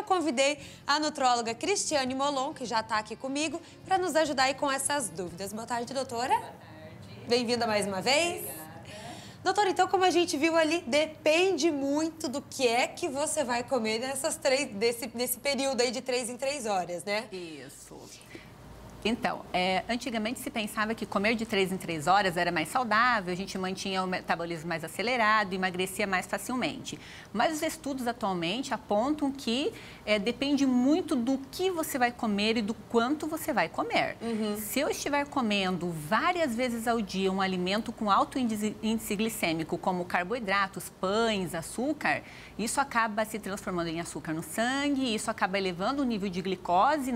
Convidei a nutróloga Cristiane Molon, que já está aqui comigo, para nos ajudar aí com essas dúvidas. Boa tarde, doutora. Boa tarde. Bem-vinda mais uma vez. Obrigada. Doutora, então, como a gente viu ali, depende muito do que é que você vai comer nesse período aí de 3 em 3 horas, né? Isso. Então, antigamente se pensava que comer de 3 em 3 horas era mais saudável, a gente mantinha o metabolismo mais acelerado, emagrecia mais facilmente. Mas os estudos atualmente apontam que depende muito do que você vai comer e do quanto você vai comer. Se eu estiver comendo várias vezes ao dia um alimento com alto índice glicêmico, como carboidratos, pães, açúcar, isso acaba se transformando em açúcar no sangue, isso acaba elevando o nível de glicose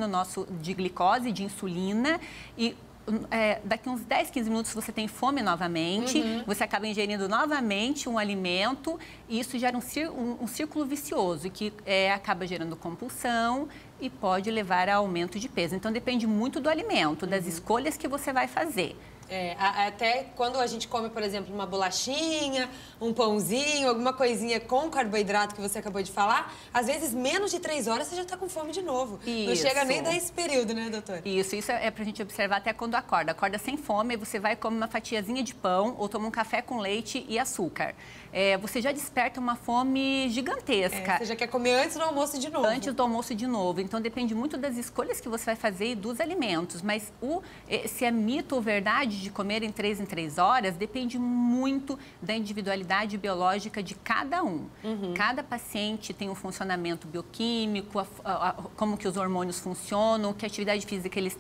de insulina, e daqui uns 10, 15 minutos você tem fome novamente, você acaba ingerindo novamente um alimento e isso gera um círculo vicioso que acaba gerando compulsão e pode levar a aumento de peso. Então depende muito do alimento, das escolhas que você vai fazer. Até quando a gente come, por exemplo, uma bolachinha, um pãozinho, alguma coisinha com carboidrato que você acabou de falar, às vezes menos de 3 horas você já está com fome de novo. Isso. Não chega nem dar esse período, né, doutora? Isso é pra gente observar até quando acorda. Acorda sem fome, você vai comer uma fatiazinha de pão ou toma um café com leite e açúcar. Você já desperta uma fome gigantesca. Você já quer comer antes do almoço de novo. Antes do almoço de novo. Então, depende muito das escolhas que você vai fazer e dos alimentos. Mas se é mito ou verdade de comer em 3 horas, depende muito da individualidade biológica de cada um. Cada paciente tem um funcionamento bioquímico, como que os hormônios funcionam, que atividade física ele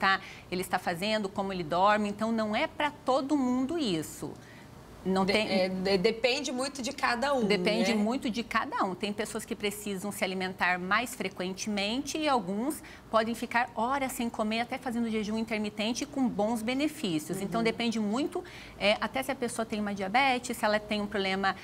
está fazendo, como ele dorme. Então, não é para todo mundo isso. Depende muito de cada um. Depende muito de cada um. Tem pessoas que precisam se alimentar mais frequentemente e alguns podem ficar horas sem comer, até fazendo jejum intermitente com bons benefícios. Então, depende muito, até se a pessoa tem uma diabetes, se ela tem um problema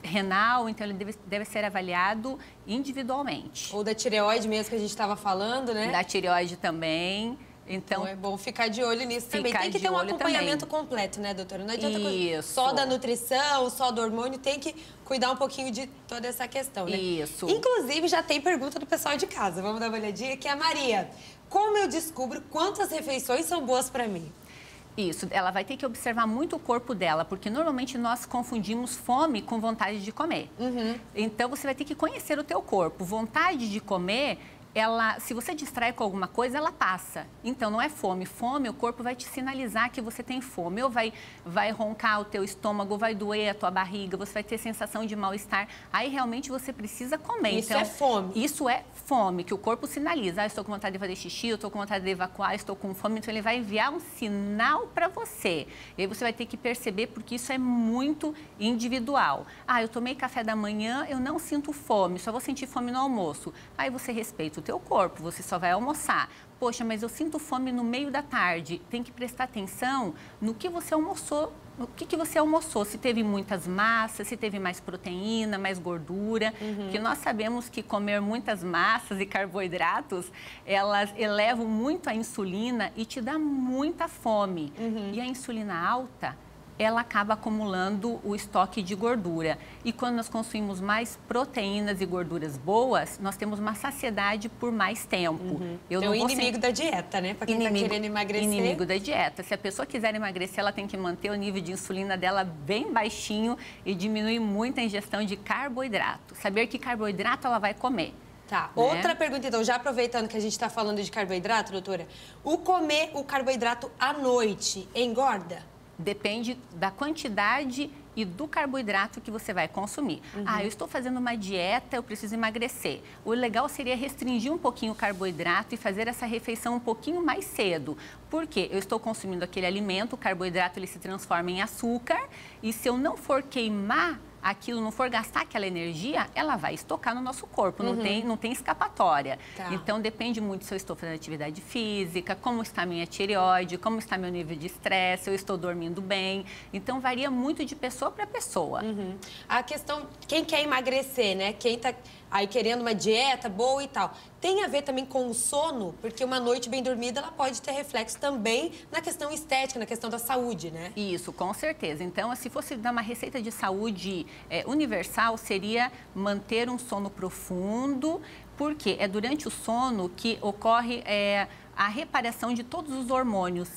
renal, então ele deve ser avaliado individualmente. Ou da tireoide mesmo que a gente estava falando, né? Da tireoide também. Então, é bom ficar de olho nisso também. Tem que ter um acompanhamento completo, né, doutora? Não adianta só da nutrição, só do hormônio, tem que cuidar um pouquinho de toda essa questão, né? Isso. Inclusive, já tem pergunta do pessoal de casa. Vamos dar uma olhadinha, que é a Maria. Como eu descubro quantas refeições são boas para mim? Isso, ela vai ter que observar muito o corpo dela, porque normalmente nós confundimos fome com vontade de comer. Então, você vai ter que conhecer o teu corpo. Vontade de comer, se você distrai com alguma coisa, ela passa. Então, não é fome. Fome, o corpo vai te sinalizar que você tem fome. Ou vai roncar o teu estômago, vai doer a tua barriga, você vai ter sensação de mal-estar. Aí, realmente, você precisa comer. Isso é fome. Isso é fome, que o corpo sinaliza. Estou com vontade de fazer xixi, eu estou com vontade de evacuar, estou com fome. Então, ele vai enviar um sinal para você. E aí, você vai ter que perceber, porque isso é muito individual. Eu tomei café da manhã, eu não sinto fome, só vou sentir fome no almoço. Aí, você respeita o teu corpo, você só vai almoçar. Poxa, mas eu sinto fome no meio da tarde. Tem que prestar atenção no que você almoçou. O que você almoçou? Se teve muitas massas, se teve mais proteína, mais gordura. Porque nós sabemos que comer muitas massas e carboidratos, elas elevam muito a insulina e te dá muita fome. E a insulina alta, ela acaba acumulando o estoque de gordura. E quando nós consumimos mais proteínas e gorduras boas, nós temos uma saciedade por mais tempo. É o inimigo da dieta, né? Para quem está querendo emagrecer. Inimigo da dieta. Se a pessoa quiser emagrecer, ela tem que manter o nível de insulina dela bem baixinho e diminuir muito a ingestão de carboidrato. Saber que carboidrato ela vai comer. Tá. Outra pergunta, então, já aproveitando que a gente está falando de carboidrato, doutora. Comer o carboidrato à noite engorda? Depende da quantidade e do carboidrato que você vai consumir. Eu estou fazendo uma dieta, eu preciso emagrecer. O legal seria restringir um pouquinho o carboidrato e fazer essa refeição um pouquinho mais cedo. Por quê? Eu estou consumindo aquele alimento, o carboidrato ele se transforma em açúcar e se eu não for queimar aquilo, não for gastar aquela energia, ela vai estocar no nosso corpo, não tem escapatória. Tá. Então, depende muito se eu estou fazendo atividade física, como está a minha tireoide, como está meu nível de estresse, se eu estou dormindo bem. Então, varia muito de pessoa para pessoa. A questão, quem quer emagrecer, né? Quem tá aí querendo uma dieta boa e tal. Tem a ver também com o sono, porque uma noite bem dormida, ela pode ter reflexo também na questão estética, na questão da saúde, né? Isso, com certeza. Então, se fosse dar uma receita de saúde universal, seria manter um sono profundo, porque é durante o sono que ocorre a reparação de todos os hormônios.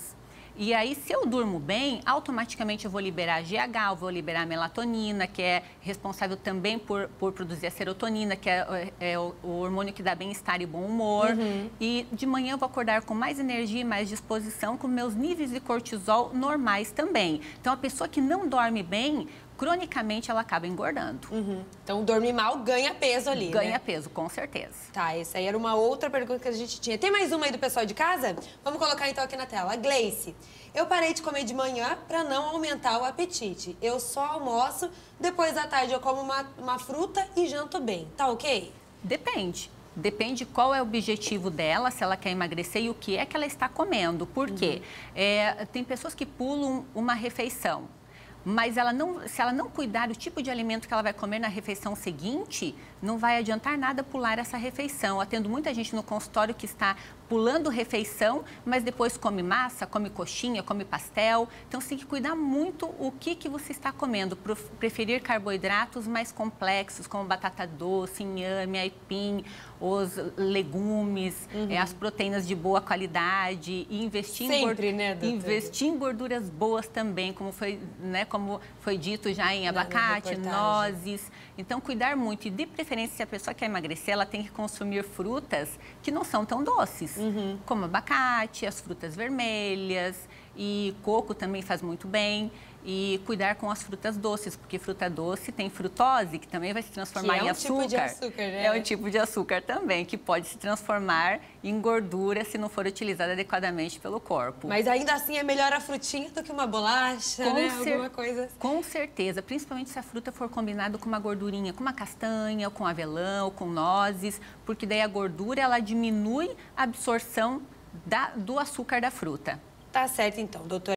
E aí, se eu durmo bem, automaticamente eu vou liberar GH, eu vou liberar melatonina, que é responsável também por produzir a serotonina, que é o hormônio que dá bem-estar e bom humor. E de manhã eu vou acordar com mais energia e mais disposição, com meus níveis de cortisol normais também. Então, a pessoa que não dorme bem, cronicamente ela acaba engordando. Então, dormir mal ganha peso ali, Ganha né? peso, com certeza. Tá, essa aí era uma outra pergunta que a gente tinha. Tem mais uma aí do pessoal de casa? Vamos colocar então aqui na tela. A Gleice. Eu parei de comer de manhã para não aumentar o apetite. Eu só almoço, depois da tarde eu como uma fruta e janto bem. Tá ok? Depende. Depende qual é o objetivo dela, se ela quer emagrecer e o que é que ela está comendo. Por quê? Tem pessoas que pulam uma refeição. Mas se ela não cuidar do tipo de alimento que ela vai comer na refeição seguinte, não vai adiantar nada pular essa refeição. Eu atendo muita gente no consultório que está pulando refeição, mas depois come massa, come coxinha, come pastel. Então, você tem que cuidar muito o que você está comendo. Preferir carboidratos mais complexos, como batata doce, inhame, aipim, os legumes, as proteínas de boa qualidade. E investir investir em gorduras boas também, como foi dito já em abacate, nozes. Então, cuidar muito. E, de preferência, se a pessoa quer emagrecer, ela tem que consumir frutas que não são tão doces. Como abacate, as frutas vermelhas, e coco também faz muito bem. E cuidar com as frutas doces, porque fruta doce tem frutose, que também vai se transformar em açúcar. Tipo de açúcar, né? É um tipo de açúcar também, que pode se transformar em gordura se não for utilizada adequadamente pelo corpo. Mas ainda assim é melhor a frutinha do que uma bolacha, né? Alguma coisa assim. Com certeza, principalmente se a fruta for combinada com uma gordurinha, com uma castanha, ou com avelã, ou com nozes, porque daí a gordura ela diminui a absorção do açúcar da fruta. Tá certo então, doutora.